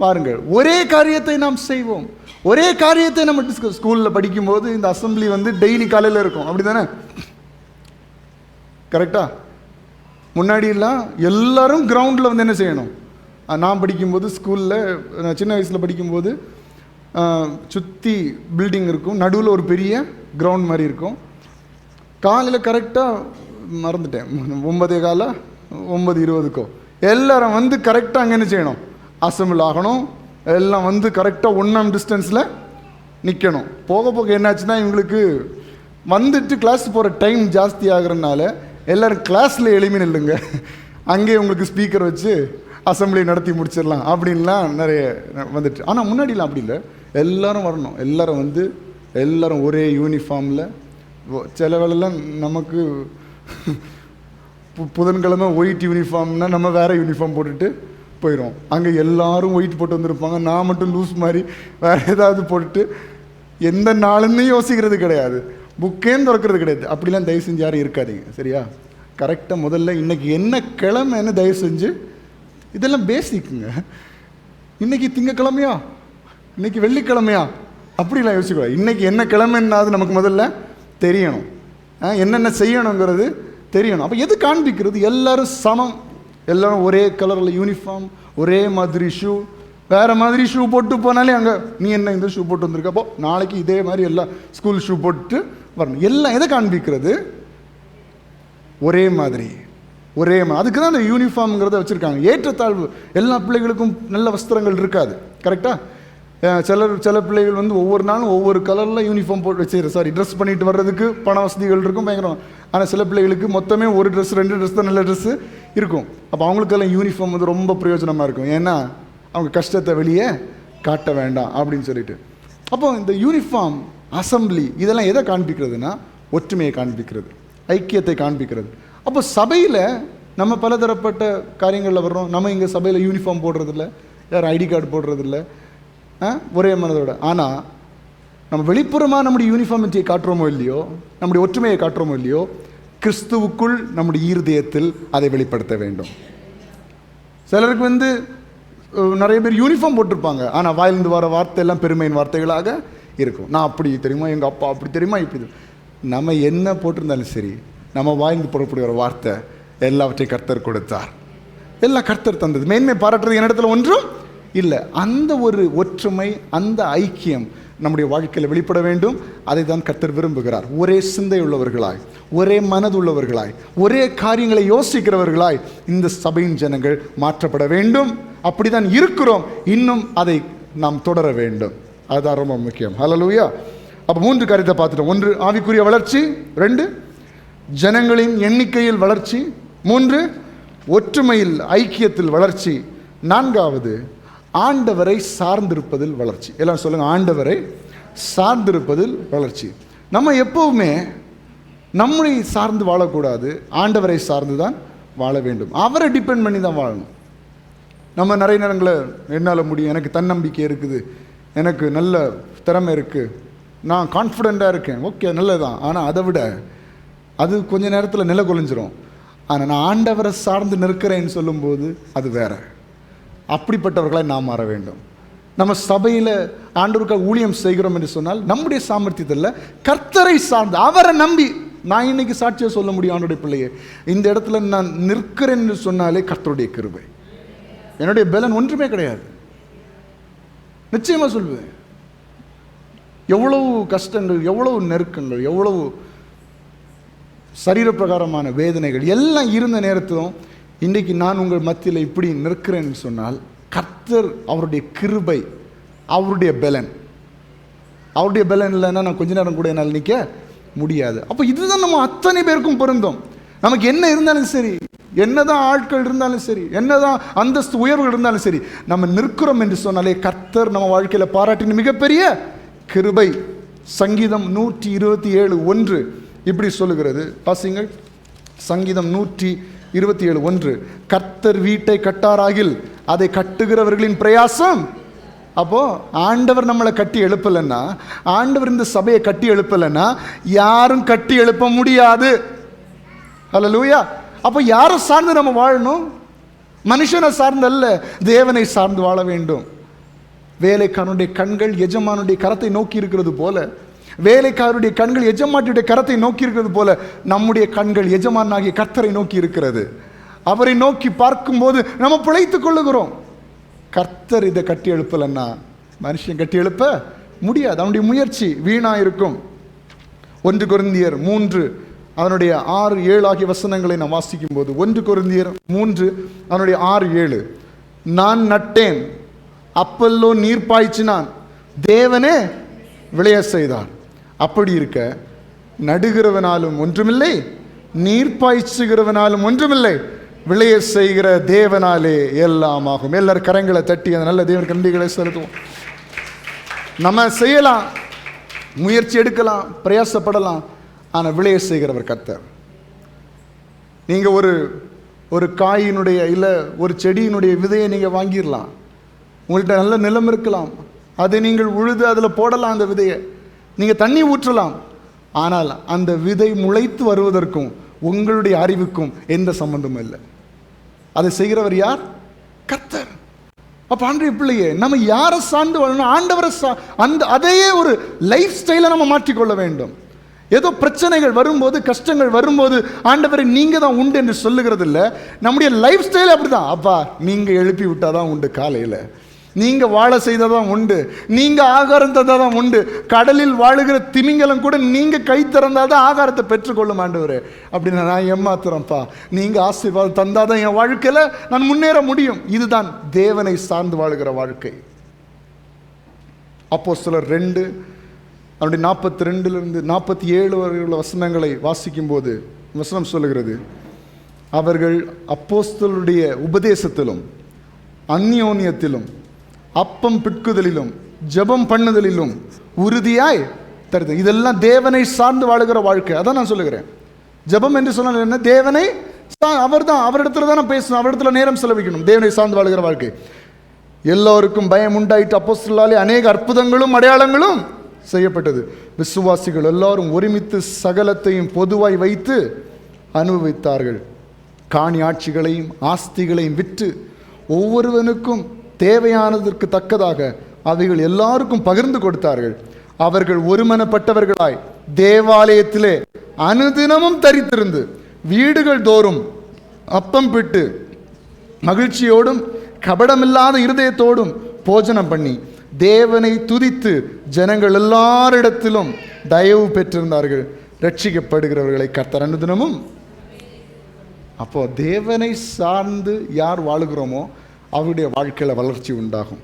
பாருங்கள், ஒரே காரியத்தை நாம் செய்வோம். ஒரே காரியத்தை நம்ம ஸ்கூலில் படிக்கும்போது இந்த அசம்பிளி டெய்லி காலையில் இருக்கும். அப்படி தானே? கரெக்டா? முன்னாடியெல்லாம் எல்லாரும் கிரவுண்டில் என்ன செய்யணும்? நான் படிக்கும்போது ஸ்கூலில் சின்ன வயசில் படிக்கும்போது சுற்றி பில்டிங் இருக்கும், நடுவில் ஒரு பெரிய கிரவுண்ட் மாதிரி இருக்கும். காலையில் கரெக்டாக மறந்துட்டேன், 9:15 9:20 எல்லாரும் கரெக்டாக அங்கே என்ன செய்யணும்? அசம்பிள் ஆகணும். எல்லாம் கரெக்டாக 1 டிஸ்டன்ஸில் நிற்கணும். போக போக என்னாச்சுன்னா இவங்களுக்கு கிளாஸ் போகிற டைம் ஜாஸ்தி ஆகிறதுனால எல்லோரும் கிளாஸில் எளிமையில் இல்லைங்க, அங்கே உங்களுக்கு ஸ்பீக்கர் வச்சு அசம்பிளி நடத்தி முடிச்சிடலாம் அப்படின்லாம் நிறைய வந்துட்டு. ஆனால் முன்னாடிலாம் அப்படி இல்லை, எல்லோரும் வரணும். எல்லோரும் எல்லோரும் ஒரே யூனிஃபார்மில். சில வேளைலாம் நமக்கு புதன்கிழமை ஒயிட் யூனிஃபார்ம்னா நம்ம வேறு யூனிஃபார்ம் போட்டுட்டு போயிடும். அங்கே எல்லாரும் ஒயிட் போட்டு வந்திருப்பாங்க, நான் மட்டும் லூஸ் மாதிரி வேறு ஏதாவது போட்டுட்டு எந்த நாளுன்னு யோசிக்கிறது கிடையாது, புக்கேன்னு திறக்கிறது கிடையாது. அப்படிலாம் தயவு செஞ்சு யாரும் இருக்காதீங்க, சரியா? கரெக்டாக முதல்ல இன்றைக்கி என்ன கிழமைன்னு தயவு செஞ்சு, இதெல்லாம் பேசிக்குங்க. இன்றைக்கி திங்கக்கிழமையா, இன்றைக்கி வெள்ளிக்கிழமையா, அப்படிலாம் யோசிக்கூடாது. இன்றைக்கி என்ன கிழமைன்னாது நமக்கு முதல்ல தெரியணும், என்னென்ன செய்யணுங்கிறது தெரியணும். அப்போ எது காண்பிக்கிறது? எல்லோரும் சமம், எல்லோரும் ஒரே கலரில் யூனிஃபார்ம், ஒரே மாதிரி ஷூ. வேறு மாதிரி ஷூ போட்டு போனாலே அங்கே நீ என்ன இந்த ஷூ போட்டு வந்திருக்கப்போ நாளைக்கு இதே மாதிரி எல்லாம் ஸ்கூல் ஷூ போட்டு வரணும். எல்லாம் எதை காண்பிக்கிறது? ஒரே மாதிரி, ஒரே அதுக்கு தான் அந்த யூனிஃபார்ம்ங்கிறத வச்சுருக்காங்க. ஏற்றத்தாழ்வு, எல்லா பிள்ளைகளுக்கும் நல்ல வஸ்திரங்கள் இருக்காது, கரெக்டாக? சில பிள்ளைகள் ஒவ்வொரு நாளும் ஒவ்வொரு கலரில் யூனிஃபார்ம் போட்டு ட்ரெஸ் பண்ணிட்டு வர்றதுக்கு பண வசதிகள் இருக்கும், பயங்கரம். ஆனால் சில பிள்ளைகளுக்கு மொத்தமே ஒரு ட்ரெஸ் 2 ட்ரெஸ் தான் நல்ல ட்ரெஸ்ஸு இருக்கும். அப்போ அவங்களுக்கெல்லாம் யூனிஃபார்ம் ரொம்ப பிரயோஜனமாக இருக்கும். ஏன்னா அவங்க கஷ்டத்தை வெளியே காட்ட வேண்டாம் அப்படின்னு சொல்லிட்டு. அப்போ இந்த யூனிஃபார்ம், அசம்பிளி, இதெல்லாம் எதை காண்பிக்கிறதுனா ஒற்றுமையை காண்பிக்கிறது, ஐக்கியத்தை காண்பிக்கிறது. அப்போ சபையில் நம்ம பலதரப்பட்ட காரியங்களில் வர்றோம். நம்ம இங்கே சபையில் யூனிஃபார்ம் போடுறதில்ல, யாரும் ஐடி கார்டு போடுறதில்ல, ஒரே மனதோட. ஆனால் நம்ம வெளிப்புறமாக நம்முடைய யூனிஃபார்மிட்டியை காட்டுறோமோ இல்லையோ, நம்முடைய ஒற்றுமையை காட்டுறோமோ இல்லையோ, கிறிஸ்துவுக்குள் நம்முடைய இருதயத்தில் அதை வெளிப்படுத்த வேண்டும். சிலருக்கு நிறைய பேர் யூனிஃபார்ம் போட்டிருப்பாங்க, ஆனால் வாயிலிருந்து வர வார்த்தை எல்லாம் பெருமையின் வார்த்தைகளாக இருக்கும். நான் அப்படி தெரியுமா, எங்கள் அப்பா அப்படி தெரியுமா, இப்படி. நம்ம என்ன போட்டிருந்தாலும் சரி, நம்ம வாயிலிருந்து புறப்படுகிற வார்த்தை எல்லாவற்றையும் கர்த்தர் கொடுத்தார், எல்லாம் கர்த்தர் தந்தது. மேன்மை பாராட்டுறது என்னிடத்துல ஒன்றும் இல்லை. அந்த ஒரு ஒற்றுமை, அந்த ஐக்கியம் நம்முடைய வாழ்க்கையில் வெளிப்பட வேண்டும். அதை தான் கர்த்தர் விரும்புகிறார். ஒரே சிந்தை உள்ளவர்களாய், ஒரே மனதுள்ளவர்களாய், ஒரே காரியங்களை யோசிக்கிறவர்களாய் இந்த சபையின் ஜனங்கள் மாற்றப்பட வேண்டும். அப்படிதான் இருக்கிறோம், இன்னும் அதை நாம் தொடர வேண்டும். அதுதான் ரொம்ப முக்கியம். ஹல்லேலூயா. அப்போ 3 காரியத்தை பார்த்துட்டோம். 1 ஆவிக்குரிய வளர்ச்சி, 2 ஜனங்களின் எண்ணிக்கையில் வளர்ச்சி, 3 ஒற்றுமையில் ஐக்கியத்தில் வளர்ச்சி, 4வது ஆண்டவரை சார்ந்திருப்பதில் வளர்ச்சி. எல்லாம் சொல்லுங்க, ஆண்டவரை சார்ந்திருப்பதில் வளர்ச்சி. நம்ம எப்பவுமே நம்மளை சார்ந்து வாழக்கூடாது, ஆண்டவரை சார்ந்து தான் வாழ வேண்டும். அவரை டிபெண்ட் பண்ணி தான் வாழணும். நம்ம நிறைய நேரங்களில் என்னால் முடியும், எனக்கு தன்னம்பிக்கை இருக்குது, எனக்கு நல்ல திறமை இருக்குது, நான் கான்ஃபிடெண்ட்டாக இருக்கேன், ஓகே நல்லதான். ஆனால் அதை விட அது கொஞ்ச நேரத்தில் நிலை கொலைஞ்சிரும். ஆனால் நான் ஆண்டவரை சார்ந்து நிற்கிறேன்னு சொல்லும்போது அது வேற. அப்படிப்பட்டவர்களை நாம் மாற வேண்டும். நம்ம சபையில் ஆண்டவருக்காக ஊழியம் செய்கிறோம் என்று சொன்னால் நம்முடைய சாமர்த்தியத்தில் கர்த்தரை சார்ந்து, அவரை நம்பி நான் இன்னைக்கு சாட்சியை சொல்ல முடியும். ஆண்டோடைய பிள்ளையே, இந்த இடத்துல நான் நிற்கிறேன் என்று சொன்னாலே கர்த்தருடைய கிருபை. என்னுடைய பலன் ஒன்றுமே கிடையாது. நிச்சயமாக சொல்வேன். எவ்வளவு கஷ்டங்கள், எவ்வளவு நெருக்கங்கள், எவ்வளவு சரீரப்பிரகாரமான வேதனைகள் எல்லாம் இருந்த நேரத்திலும் இன்றைக்கு நான் உங்கள் மத்தியில் இப்படி நிற்கிறேன்னு சொன்னால் கர்த்தர், அவருடைய கிருபை, அவருடைய பலன். அவருடைய பலன் இல்லைன்னா நான் கொஞ்ச நேரம் கூட என்னால் நிற்க முடியாது. அப்போ இதுதான் நம்ம அத்தனை பேருக்கும் பொருந்தும். நமக்கு என்ன இருந்தாலும் சரி, என்னதான் ஆட்கள் இருந்தாலும் சரி, என்னதான் அந்தஸ்து உயர்வுகள் இருந்தாலும் சரி, நம்ம நிற்கிறோம் என்று சொன்னாலே கர்த்தர் நம்ம வாழ்க்கையில் பாராட்டின மிகப்பெரிய கிருபை. சங்கீதம் 127:1 இப்படி சொல்லுகிறது. வாசிங்கள். சங்கீதம் 127:1 கர்த்தர் வீட்டை கட்டாராகில் அதை கட்டுகிறவர்களின் பிரயாசம். அப்போ ஆண்டவர் நம்மளை கட்டி எழுப்பலைன்னா, ஆண்டவர் இந்த சபையை கட்டி எழுப்பலைன்னா யாரும் கட்டி எழுப்ப முடியாது. ஹல்லேலூயா. அப்போ யாரை சார்ந்து நம்ம வாழணும்? மனுஷனை சார்ந்து அல்ல, தேவனை சார்ந்து வாழ வேண்டும். வேலைக்காரனுடைய கண்கள் எஜமானுடைய கரத்தை நோக்கி இருக்கிறது போல, வேலைக்காரருடைய கண்கள் எஜமானுடைய கரத்தை நோக்கி இருக்கிறது போல நம்முடைய கண்கள் எஜமானாகிய கர்த்தரை நோக்கி இருக்கிறது. அவரை நோக்கி பார்க்கும்போது நம்ம பிழைத்துக் கொள்ளுகிறோம். கர்த்தர் இதை கட்டி எழுப்பலன்னா மனுஷன் கட்டி எழுப்ப முடியாது. அவனுடைய முயற்சி வீணா இருக்கும். 1 கொரிந்தியர் 3 அதனுடைய 6-7 ஆகிய வசனங்களை நாம் வாசிக்கும் போது, 1 கொரிந்தியர் 3 அதனுடைய 6-7 நான் நட்டேன், அப்பல்லோ நீர் பாய்ச்சினான், தேவனே விளைய செய்தார். அப்படி இருக்க நடுகிறவனாலும் ஒன்றுமில்லை, நீர் பாய்ச்சுகிறவனாலும் ஒன்றுமில்லை, விளைய செய்கிற தேவனாலே எல்லாம் ஆகும். எல்லாரும் கரங்களை தட்டி அந்த நல்ல தேவன் கண்டிகளை செலுத்துவோம். நம்ம செய்யலாம், முயற்சி எடுக்கலாம், பிரயாசப்படலாம், ஆனால் விளைய செய்கிறவர் கர்த்தர். நீங்கள் ஒரு காயினுடைய இல்லை ஒரு செடியினுடைய விதையை நீங்கள் வாங்கிடலாம். உங்கள்கிட்ட நல்ல நிலம் இருக்கலாம், அதை நீங்கள் உழுது அதில் போடலாம், அந்த விதையை நீங்கள் தண்ணி ஊற்றலாம். ஆனால் அந்த விதை முளைத்து வருவதற்கும் உங்களுடைய அறிவுக்கும் எந்த சம்பந்தமும் இல்லை. அதை செய்கிறவர் யார்? கர்த்தர். அப்போ ஆண்டவருடைய பிள்ளையே, நம்ம யாரை சார்ந்து வாழணும்? ஆண்டவரை அதையே ஒரு லைஃப் ஸ்டைலை நம்ம மாற்றிக்கொள்ள வேண்டும். ஏதோ பிரச்சனைகள் வரும்போது, கஷ்டங்கள் வரும்போது ஆண்டவரை நீங்க தான் உண்டு என்று சொல்லுகிறது இல்லை. நம்முடைய லைஃப் ஸ்டைல் அப்படிதான். அப்பா நீங்க எழுப்பி விட்டாதான் உண்டு, காலையில் நீங்க வாழ செய்ததான் உண்டு, நீங்க ஆகாரம் தந்தாதான் உண்டு. கடலில் வாழுகிற திமிங்கலம் கூட நீங்க கை திறந்தாதான் ஆகாரத்தை பெற்றுக்கொள்ளும் ஆண்டவரே. அப்படின்னா நான் ஏமாத்துறேன்ப்பா, நீங்க ஆசீர்வாதம் தந்தாதான் என் வாழ்க்கையில நான் முன்னேற முடியும். இதுதான் தேவனை சார்ந்து வாழுகிற வாழ்க்கை. அப்போஸ்தலர் 2 அவருடைய 42 47 வரை உள்ள வசனங்களை வாசிக்கும் போது வசனம் சொல்லுகிறது, அவர்கள் அப்போஸ்தலருடைய உபதேசத்திலும் அந்யோன்யத்திலும் அப்பம் பிட்குதலிலும் ஜெபம் பண்ணுதலிலும் உறுதியாய் தருது. இதெல்லாம் தேவனை சார்ந்து வாழுகிற வாழ்க்கை. அதான் நான் சொல்லுகிறேன். ஜெபம் என்று சொன்னால் என்ன? தேவனை அவர் தான், அவரிடத்துல தான் நான் பேசணும், அவரிடத்துல நேரம் செலவிக்கணும். தேவனை சார்ந்து வாழுகிற வாழ்க்கை. எல்லோருக்கும் பயம் உண்டாயிட்டு அப்போஸ்தலராலே அநேக அற்புதங்களும் அடையாளங்களும் செய்யப்பட்டது. விசுவாசிகள் எல்லாரும் ஒருமித்து சகலத்தையும் பொதுவாய் வைத்து அனுபவித்தார்கள். காணி ஆட்சிகளையும் ஆஸ்திகளையும் விற்று ஒவ்வொருவனுக்கும் தேவையானதற்கு தக்கதாக அவைகள் எல்லாருக்கும் பகிர்ந்து கொடுத்தார்கள். அவர்கள் ஒருமனப்பட்டவர்களாய் தேவாலயத்திலே அனுதினமும் தரித்திருந்து வீடுகள் தோறும் அப்பம் பிட்டு மகிழ்ச்சியோடும் கபடமில்லாத இருதயத்தோடும் போஜனம் பண்ணி தேவனை துதித்து ஜனங்கள் எல்லாரிடத்திலும் தயவு பெற்றிருந்தார்கள். ரட்சிக்கப்படுகிறவர்களை கர்த்தர் அனுதினமும். அப்போ தேவனை சார்ந்து யார் வாழுகிறோமோ அவருடைய வாழ்க்கையில் வளர்ச்சி உண்டாகும்.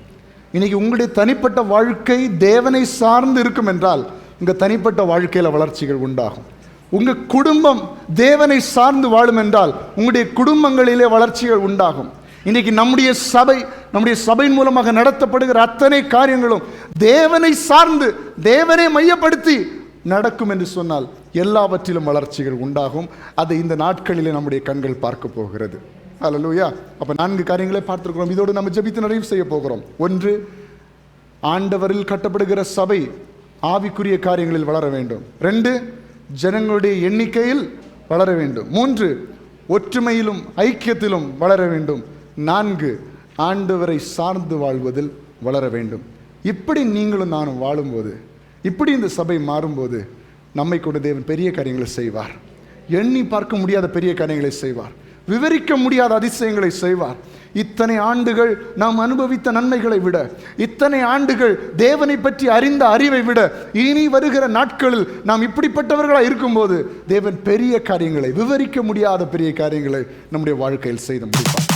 இன்னைக்கு உங்களுடைய தனிப்பட்ட வாழ்க்கை தேவனை சார்ந்து இருக்கும் என்றால் உங்கள் தனிப்பட்ட வாழ்க்கையில் வளர்ச்சிகள் உண்டாகும். உங்கள் குடும்பம் தேவனை சார்ந்து வாழும் என்றால் உங்களுடைய குடும்பங்களிலே வளர்ச்சிகள் உண்டாகும். இன்னைக்கு நம்முடைய சபையின் மூலமாக நடத்தப்படுகிற அத்தனை காரியங்களும் தேவனை சார்ந்து தேவனை மையப்படுத்தி நடக்கும் என்று சொன்னால் எல்லாவற்றிலும் வளர்ச்சிகள் உண்டாகும். அதை இந்த நாட்களிலே நம்முடைய கண்கள் பார்க்க போகிறது. அல்லேலூயா. அப்போ 4 காரியங்களை பார்த்துருக்கிறோம். இதோடு நம்ம ஜெபித்து நிறைவு செய்ய போகிறோம். 1, ஆண்டவரில் கட்டப்படுகிற சபை ஆவிக்குரிய காரியங்களில் வளர வேண்டும். 2, ஜனங்களுடைய எண்ணிக்கையில் வளர வேண்டும். 3, ஒற்றுமையிலும் ஐக்கியத்திலும் வளர வேண்டும். 4, ஆண்டவரை சார்ந்து வாழ்வதில் வளர வேண்டும். இப்படி நீங்களும் நானும் வாழும்போது, இப்படி இந்த சபை மாறும்போது நம்மை கொண்டு தேவன் பெரிய காரியங்களை செய்வார். எண்ணி பார்க்க முடியாத பெரிய காரியங்களை செய்வார். விவரிக்க முடியாத அதிசயங்களை செய்வார். இத்தனை ஆண்டுகள் நாம் அனுபவித்த நன்மைகளை விட, இத்தனை ஆண்டுகள் தேவனை பற்றி அறிந்த அறிவை விட, இனி வருகிற நாட்களில் நாம் இப்படிப்பட்டவர்களாக இருக்கும்போது தேவன் பெரிய காரியங்களை, விவரிக்க முடியாத பெரிய காரியங்களை நம்முடைய வாழ்க்கையில் செய்து முடிப்பார்.